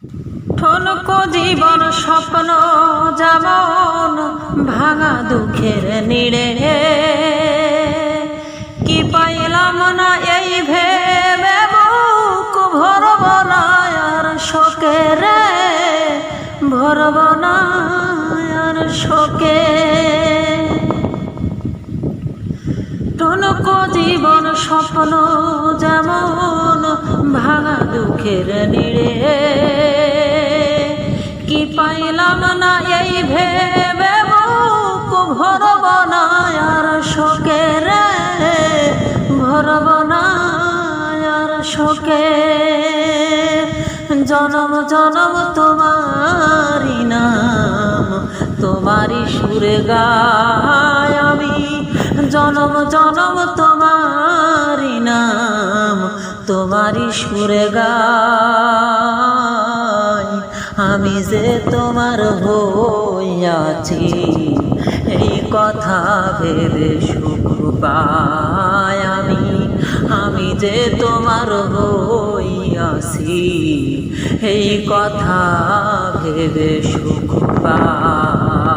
ঠনকো জীবন স্বপ্ন যেমন ভাঙা দুঃখের নিড়ে, কি পাইলাম না এই ভেবে বুক ভরব না আর শোকে রে, ভরব না আর শোকে। ঠনকো জীবন স্বপ্ন যেমন ভাঙা দুঃখের নিড়ে, কি পাইলাম না এই ভেবে বুক ভরব না আর শোকে রে, ভরব না আর শোকে। জনম জনম তোমারি নাম তোমারি সুরে গাই আমি, জনম জনম তোমারি নাম তোমারি সুরে গাই। আমি যে তোমার হইয়াছি এই কথা ভেবে সুখ পাই আমি যে তোমার হইয়াছি এই কথা ভেবে সুখ পাই।